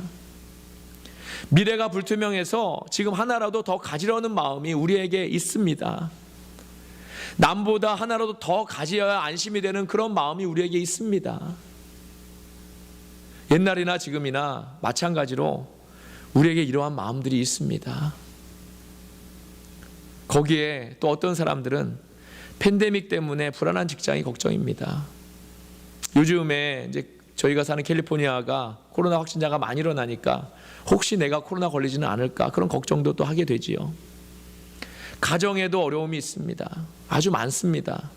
미래가 불투명해서 지금 하나라도 더 가지려는 마음이 우리에게 있습니다. 남보다 하나라도 더 가져야 안심이 되는 그런 마음이 우리에게 있습니다. 옛날이나 지금이나 마찬가지로 우리에게 이러한 마음들이 있습니다. 거기에 또 어떤 사람들은 팬데믹 때문에 불안한 직장이 걱정입니다. 요즘에 이제 저희가 사는 캘리포니아가 코로나 확진자가 많이 일어나니까 혹시 내가 코로나 걸리지는 않을까 그런 걱정도 또 하게 되지요. 가정에도 어려움이 있습니다. 아주 많습니다.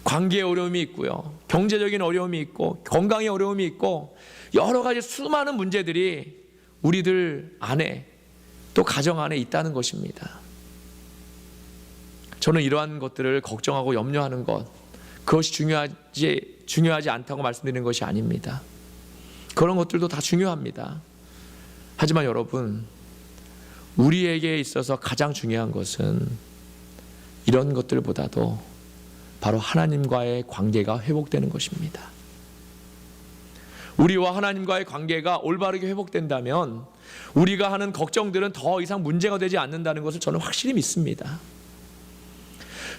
관계에 어려움이 있고요. 경제적인 어려움이 있고 건강에 어려움이 있고 여러 가지 수많은 문제들이 우리들 안에 또 가정 안에 있다는 것입니다. 저는 이러한 것들을 걱정하고 염려하는 것, 그것이 중요하지 않다고 말씀드리는 것이 아닙니다. 그런 것들도 다 중요합니다. 하지만 여러분, 우리에게 있어서 가장 중요한 것은 이런 것들보다도 바로 하나님과의 관계가 회복되는 것입니다. 우리와 하나님과의 관계가 올바르게 회복된다면 우리가 하는 걱정들은 더 이상 문제가 되지 않는다는 것을 저는 확실히 믿습니다.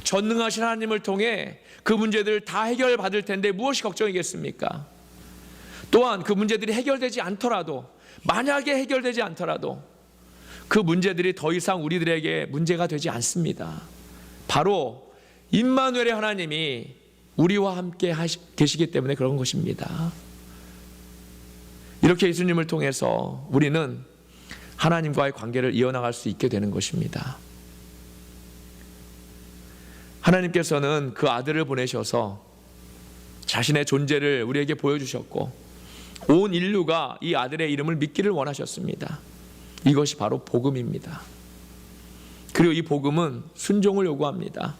전능하신 하나님을 통해 그 문제들을 다 해결받을 텐데 무엇이 걱정이겠습니까? 또한 그 문제들이 해결되지 않더라도, 만약에 해결되지 않더라도 그 문제들이 더 이상 우리들에게 문제가 되지 않습니다. 바로 임마누엘의 하나님이 우리와 함께 계시기 때문에 그런 것입니다. 이렇게 예수님을 통해서 우리는 하나님과의 관계를 이어나갈 수 있게 되는 것입니다. 하나님께서는 그 아들을 보내셔서 자신의 존재를 우리에게 보여주셨고 온 인류가 이 아들의 이름을 믿기를 원하셨습니다. 이것이 바로 복음입니다. 그리고 이 복음은 순종을 요구합니다.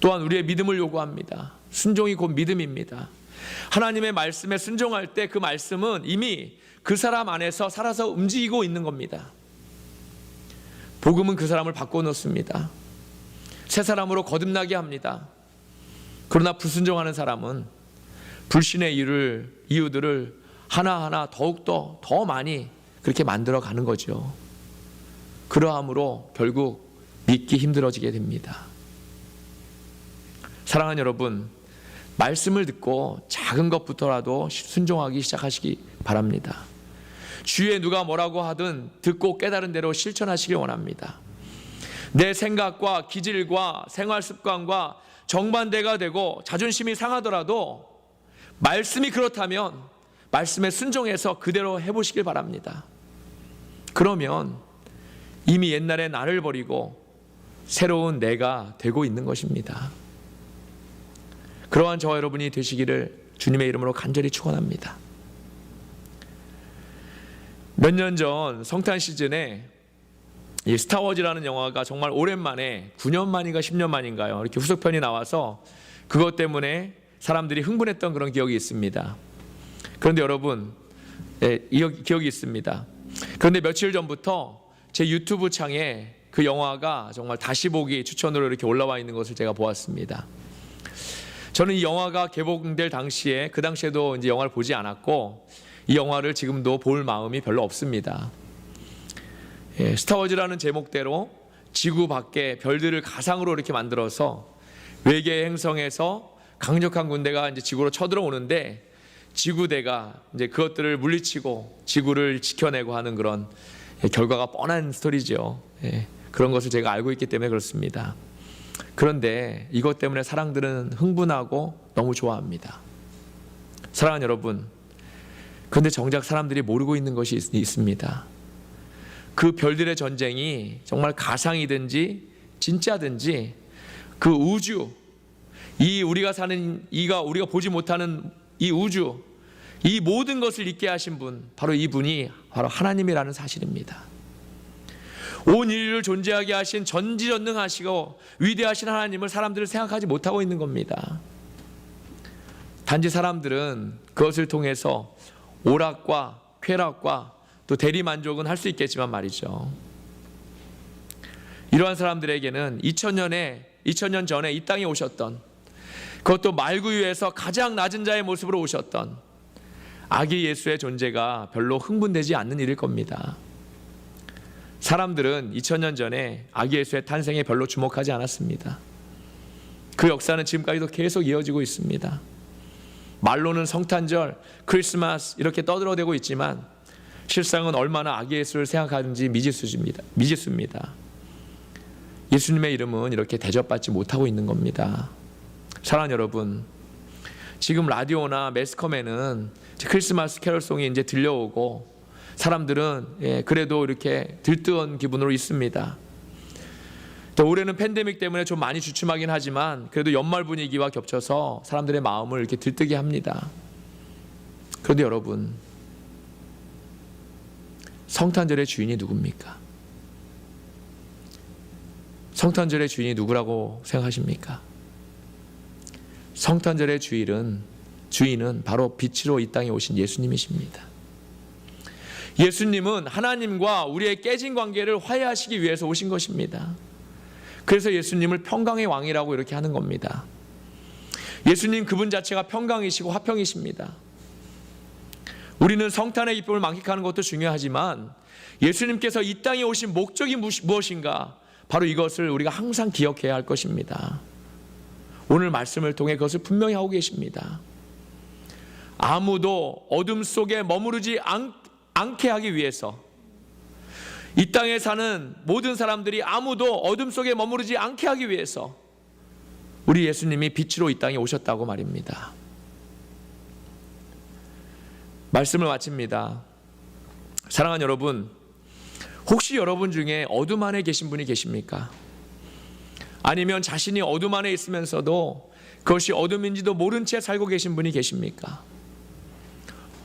또한 우리의 믿음을 요구합니다. 순종이 곧 믿음입니다. 하나님의 말씀에 순종할 때 그 말씀은 이미 그 사람 안에서 살아서 움직이고 있는 겁니다. 복음은 그 사람을 바꿔놓습니다. 새 사람으로 거듭나게 합니다. 그러나 불순종하는 사람은 불신의 이유들을 하나하나 더욱더 더 많이 그렇게 만들어가는 거죠. 그러함으로 결국 믿기 힘들어지게 됩니다. 사랑하는 여러분, 말씀을 듣고 작은 것부터라도 순종하기 시작하시기 바랍니다. 주위에 누가 뭐라고 하든 듣고 깨달은 대로 실천하시길 원합니다. 내 생각과 기질과 생활 습관과 정반대가 되고 자존심이 상하더라도 말씀이 그렇다면 말씀에 순종해서 그대로 해보시길 바랍니다. 그러면 이미 옛날의 나를 버리고 새로운 내가 되고 있는 것입니다. 그러한 저와 여러분이 되시기를 주님의 이름으로 간절히 축원합니다. 몇 년 전 성탄 시즌에 이 스타워즈라는 영화가 정말 오랜만에 9년 만인가 10년 만인가요? 이렇게 후속편이 나와서 그것 때문에 사람들이 흥분했던 그런 기억이 있습니다. 그런데 여러분, 이 기억이 있습니다. 그런데 며칠 전부터 제 유튜브 창에 그 영화가 정말 다시 보기 추천으로 이렇게 올라와 있는 것을 제가 보았습니다. 저는 이 영화가 개봉될 당시에 그 당시에도 이제 영화를 보지 않았고 이 영화를 지금도 볼 마음이 별로 없습니다. 스타워즈라는 제목대로 지구 밖에 별들을 가상으로 이렇게 만들어서 외계 행성에서 강력한 군대가 이제 지구로 쳐들어오는데 지구대가 이제 그것들을 물리치고 지구를 지켜내고 하는 그런 결과가 뻔한 스토리죠. 그런 것을 제가 알고 있기 때문에 그렇습니다. 그런데 이것 때문에 사람들은 흥분하고 너무 좋아합니다. 사랑하는 여러분, 그런데 정작 사람들이 모르고 있는 것이 있습니다. 그 별들의 전쟁이 정말 가상이든지 진짜든지 그 우주, 이 우리가 사는 우리가 보지 못하는 이 우주, 이 모든 것을 있게 하신 분, 바로 이분이 바로 하나님이라는 사실입니다. 온 인류를 존재하게 하신 전지전능하시고 위대하신 하나님을 사람들을 생각하지 못하고 있는 겁니다. 단지 사람들은 그것을 통해서 오락과 쾌락과 또 대리만족은 할 수 있겠지만 말이죠. 이러한 사람들에게는 2000년 전에 이 땅에 오셨던, 그것도 말구유에서 가장 낮은 자의 모습으로 오셨던 아기 예수의 존재가 별로 흥분되지 않는 일일 겁니다. 사람들은 2000년 전에 아기 예수의 탄생에 별로 주목하지 않았습니다. 그 역사는 지금까지도 계속 이어지고 있습니다. 말로는 성탄절, 크리스마스 이렇게 떠들어대고 있지만 실상은 얼마나 아기 예수를 생각하는지 미지수입니다. 예수님의 이름은 이렇게 대접받지 못하고 있는 겁니다. 사랑하는 여러분, 지금 라디오나 매스컴에는 크리스마스 캐럴송이 이제 들려오고 사람들은 그래도 이렇게 들뜨는 기분으로 있습니다. 또 올해는 팬데믹 때문에 좀 많이 주춤하긴 하지만 그래도 연말 분위기와 겹쳐서 사람들의 마음을 이렇게 들뜨게 합니다. 그런데 여러분, 성탄절의 주인이 누굽니까? 성탄절의 주인이 누구라고 생각하십니까? 성탄절의 주인은 바로 빛으로 이 땅에 오신 예수님이십니다. 예수님은 하나님과 우리의 깨진 관계를 화해하시기 위해서 오신 것입니다. 그래서 예수님을 평강의 왕이라고 이렇게 하는 겁니다. 예수님 그분 자체가 평강이시고 화평이십니다. 우리는 성탄의 기쁨을 만끽하는 것도 중요하지만 예수님께서 이 땅에 오신 목적이 무엇인가, 바로 이것을 우리가 항상 기억해야 할 것입니다. 오늘 말씀을 통해 그것을 분명히 하고 계십니다. 아무도 어둠 속에 머무르지 않게 하기 위해서, 이 땅에 사는 모든 사람들이 아무도 어둠 속에 머무르지 않게 하기 위해서 우리 예수님이 빛으로 이 땅에 오셨다고 말입니다. 말씀을 마칩니다. 사랑하는 여러분, 혹시 여러분 중에 어둠 안에 계신 분이 계십니까? 아니면 자신이 어둠 안에 있으면서도 그것이 어둠인지도 모른 채 살고 계신 분이 계십니까?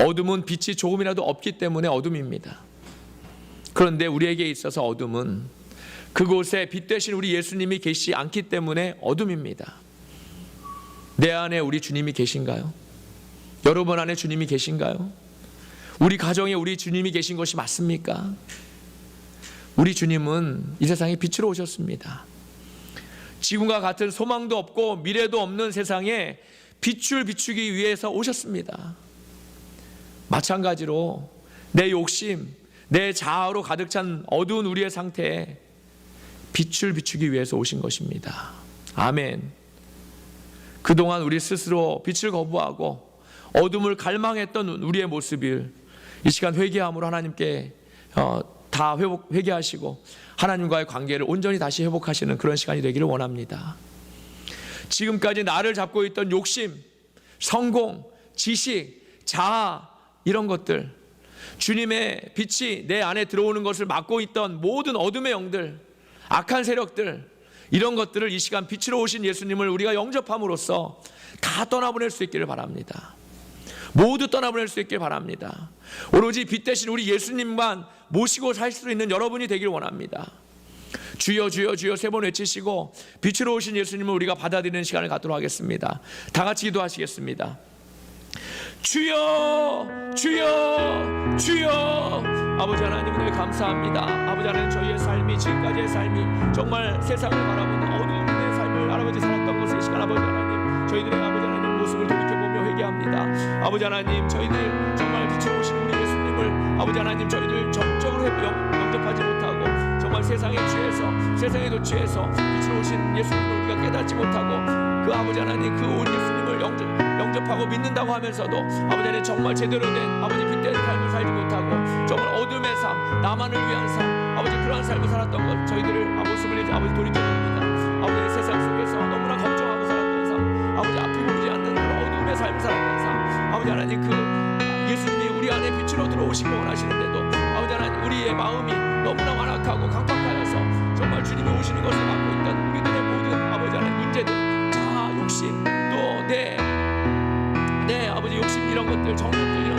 어둠은 빛이 조금이라도 없기 때문에 어둠입니다. 그런데 우리에게 있어서 어둠은 그곳에 빛 대신 우리 예수님이 계시지 않기 때문에 어둠입니다. 내 안에 우리 주님이 계신가요? 여러분 안에 주님이 계신가요? 우리 가정에 우리 주님이 계신 것이 맞습니까? 우리 주님은 이 세상에 빛으로 오셨습니다. 지금과 같은 소망도 없고 미래도 없는 세상에 빛을 비추기 위해서 오셨습니다. 마찬가지로 내 욕심, 내 자아로 가득 찬 어두운 우리의 상태에 빛을 비추기 위해서 오신 것입니다. 아멘. 그동안 우리 스스로 빛을 거부하고 어둠을 갈망했던 우리의 모습을 이 시간 회개함으로 하나님께 다 회개하시고 하나님과의 관계를 온전히 다시 회복하시는 그런 시간이 되기를 원합니다. 지금까지 나를 잡고 있던 욕심, 성공, 지식, 자아 이런 것들, 주님의 빛이 내 안에 들어오는 것을 막고 있던 모든 어둠의 영들, 악한 세력들, 이런 것들을 이 시간 빛으로 오신 예수님을 우리가 영접함으로써 다 떠나보낼 수 있기를 바랍니다. 모두 떠나보낼 수 있기를 바랍니다. 오로지 빛 대신 우리 예수님만 모시고 살 수 있는 여러분이 되길 원합니다. 주여 주여 주여 세 번 외치시고 빛으로 오신 예수님을 우리가 받아들이는 시간을 갖도록 하겠습니다. 다 같이 기도하시겠습니다. 주여 주여 주여. 아버지 하나님 은혜 감사합니다. 아버지 하나님, 저희의 삶이 지금까지의 삶이 정말 세상을 바라보는 어두운 내 삶을 아버지 살았던 것을 이 시간 아버지 하나님, 저희들의 아버지 하나님 모습을 돌이켜보며 회개합니다. 아버지 하나님, 저희들 정말 빛으로 오신 우리 예수님을 아버지 하나님, 저희들 정적으로 영접하지 못하고 정말 세상에 취해서, 세상에 도취해서 빛으로 오신 예수님을 우리가 깨닫지 못하고 그 아버지 하나님, 그 온 예수님을 영접하고 믿는다고 하면서도 아버지 하나님 정말 제대로 된 아버지 빛된 삶을 살지 못하고 정말 어둠의 삶, 나만을 위한 삶, 아버지 그러한 삶을 살았던 것, 저희들을 모습을 이제 아버지 돌이켜봅니다. 아버지 세상 속에서 너무나 걱정하고 살았던 삶, 아버지 앞이 보이지 않는 그런 어둠의 삶을 살았던 삶, 아버지 하나님 그 예수님이 우리 안에 빛으로 들어오시고 원하시는데도 아버지 하나님 우리의 마음이 너무나 완악하고 강팍하여서 정말 주님이 오시는 것을 막고 있던 우리들의 모든 아버지 하나님 문제들, 자아, 욕심, 또 내 아버지 욕심 이런 것들, 정욕들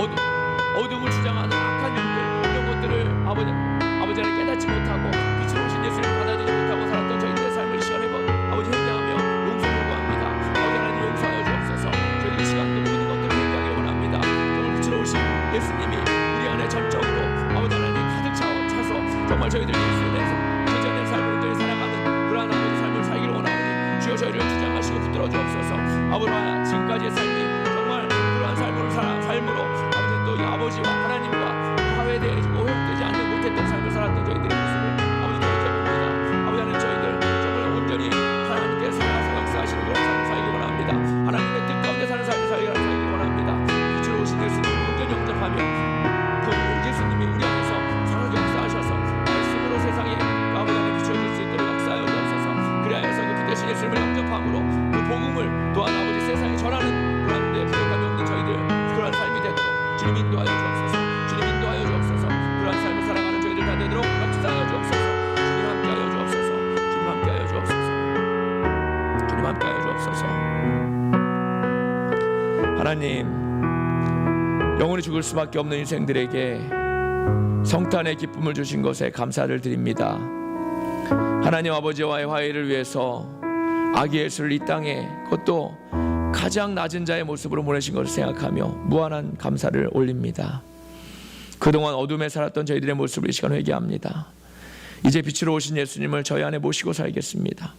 어둠을 주장하는 악한 영들, 이런 것들을 아버지 안에 깨닫지 못하고 빛으로 오신 예수를 받아들이지 못하고 살았던 저희들의 삶을 이 시간에 아버지 회개하며 용서를 구합니다. 아버지 하나님 용서하여 주옵소서. 저희 이 시간도 모든 것들을 회개하기 원합니다. 정말 빛으로 오신 예수님이 우리 안에 전적으로 아버지 하나님 가득 차서 정말 저희들 예수에 대해서 전전의 삶을 온전히 살아가는 그러한 아버지 삶을 살기를 원하오니 주여 저희를 주장하시고 붙들어 주옵소서. 아버지 지금까지의 삶이 정말 그러한 삶으로 아버지 또 이 아버지와 하나님과 화해되고 회복되지 않는 못했던 삶을 살았던 저희들의 모습을 아버지 돌이켜봅니다. 아버지 하나님 저희들 정말 온전히 하나님께 살아서 역사하시는 그런 삶을 살기 원합니다. 하나님의 뜻 가운데 사는 삶을 살기 원합니다. 빛으로 오신 예수님을 온전히 영접하며 그 예수님이 우리 안에서 살아서 역사하셔서 말씀으로 세상에 아버지 하나님 비춰줄 수 있도록 역사하여 주옵소서. 그리하여서 그 빛 대신 예수님을 영접함으로 그 복음을 또한 아버지 세상에 전하는 그런 데 부족함이 없는 저희들 그런 삶이 되도록 주님 인도하여 주옵소서. 주님 인도하여 주옵소서. 그런 삶을 살아가는 저희들 다 되도록 역사하여 주옵소서. 주님 함께하여 주옵소서. 주님 함께하여 주옵소서. 주님 함께하여 주옵소서. 하나님, 영원히 죽을 수밖에 없는 인생들에게 성탄의 기쁨을 주신 것에 감사를 드립니다. 하나님 아버지와의 화해를 위해서 아기 예수를 이 땅에 그것도 가장 낮은 자의 모습으로 보내신 것을 생각하며 무한한 감사를 올립니다. 그동안 어둠에 살았던 저희들의 모습을 이 시간 회개합니다. 이제 빛으로 오신 예수님을 저희 안에 모시고 살겠습니다.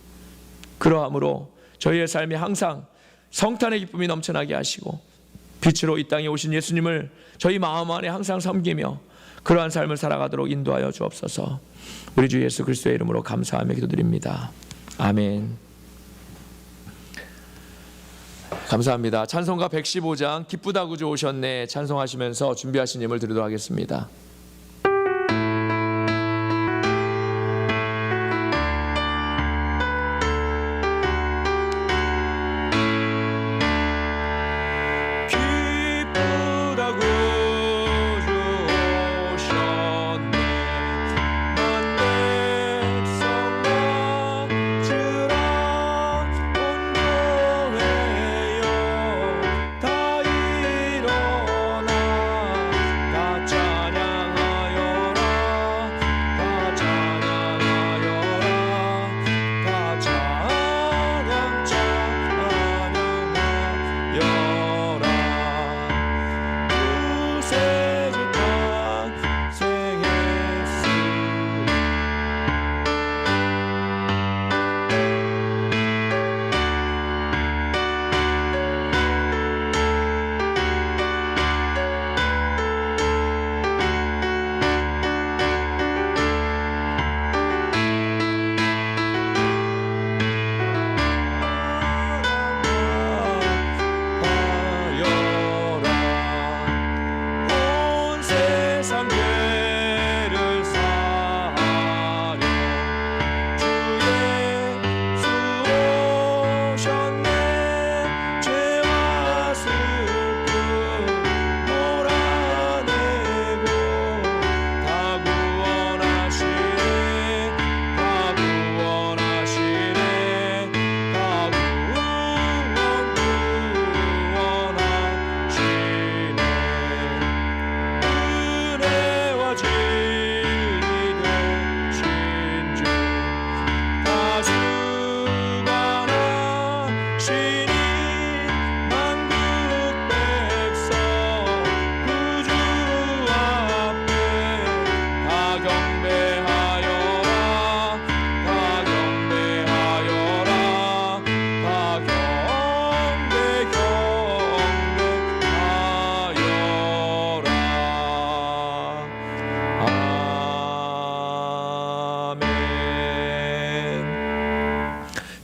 그러함으로 저희의 삶이 항상 성탄의 기쁨이 넘쳐나게 하시고 빛으로 이 땅에 오신 예수님을 저희 마음 안에 항상 섬기며 그러한 삶을 살아가도록 인도하여 주옵소서. 우리 주 예수 그리스도의 이름으로 감사하며 기도드립니다. 아멘. 감사합니다. 찬송가 115장 기쁘다 구주 오셨네 찬송하시면서 준비하신 예물 드리도록 하겠습니다.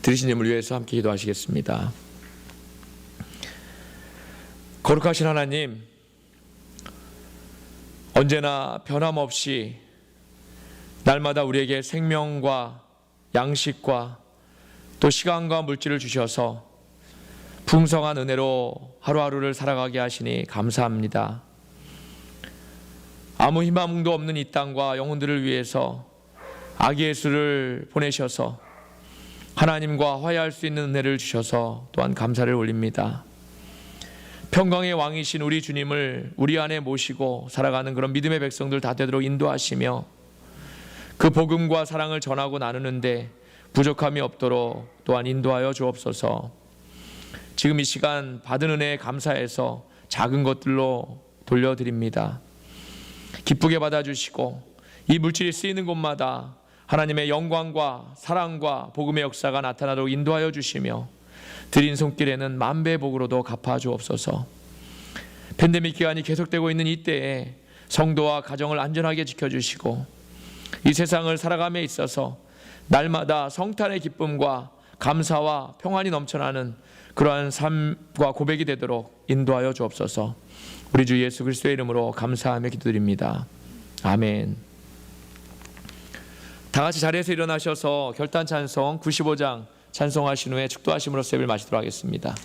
드리신 예물 위해서 함께 기도하시겠습니다. 거룩하신 하나님, 언제나 변함없이 날마다 우리에게 생명과 양식과 또 시간과 물질을 주셔서 풍성한 은혜로 하루하루를 살아가게 하시니 감사합니다. 아무 희망도 없는 이 땅과 영혼들을 위해서 아기 예수를 보내셔서 하나님과 화해할 수 있는 은혜를 주셔서 또한 감사를 올립니다. 평강의 왕이신 우리 주님을 우리 안에 모시고 살아가는 그런 믿음의 백성들 다 되도록 인도하시며 그 복음과 사랑을 전하고 나누는데 부족함이 없도록 또한 인도하여 주옵소서. 지금 이 시간 받은 은혜에 감사해서 작은 것들로 돌려드립니다. 기쁘게 받아주시고 이 물질이 쓰이는 곳마다 하나님의 영광과 사랑과 복음의 역사가 나타나도록 인도하여 주시며 드린 손길에는 만배의 복으로도 갚아 주옵소서. 팬데믹 기간이 계속되고 있는 이때에 성도와 가정을 안전하게 지켜주시고 이 세상을 살아감에 있어서 날마다 성탄의 기쁨과 감사와 평안이 넘쳐나는 그러한 삶과 고백이 되도록 인도하여 주옵소서. 우리 주 예수 그리스도의 이름으로 감사하며 기도드립니다. 아멘. 다 같이 자리에서 일어나셔서 결단 찬송 95장 찬송하신 후에 축도하심으로써 예배를 마치도록 하겠습니다.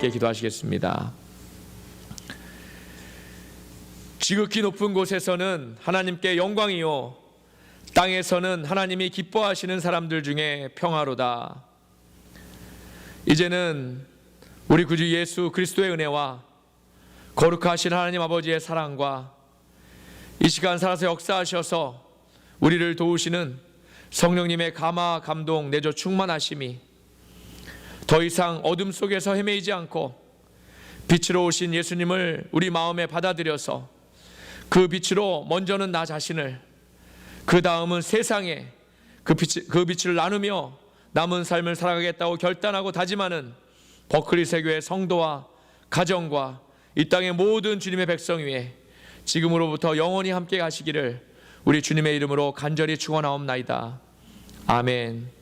함께 기도하시겠습니다. 지극히 높은 곳에서는 하나님께 영광이요 땅에서는 하나님이 기뻐하시는 사람들 중에 평화로다. 이제는 우리 구주 예수 그리스도의 은혜와 거룩하신 하나님 아버지의 사랑과 이 시간 살아서 역사하셔서 우리를 도우시는 성령님의 감화 감동 내조 충만하심이 더 이상 어둠 속에서 헤매이지 않고 빛으로 오신 예수님을 우리 마음에 받아들여서 그 빛으로 먼저는 나 자신을, 그 다음은 세상에 그 빛을 나누며 남은 삶을 살아가겠다고 결단하고 다짐하는 버클리 세교의 성도와 가정과 이 땅의 모든 주님의 백성 위에 지금으로부터 영원히 함께 가시기를 우리 주님의 이름으로 간절히 축원하옵나이다. 아멘.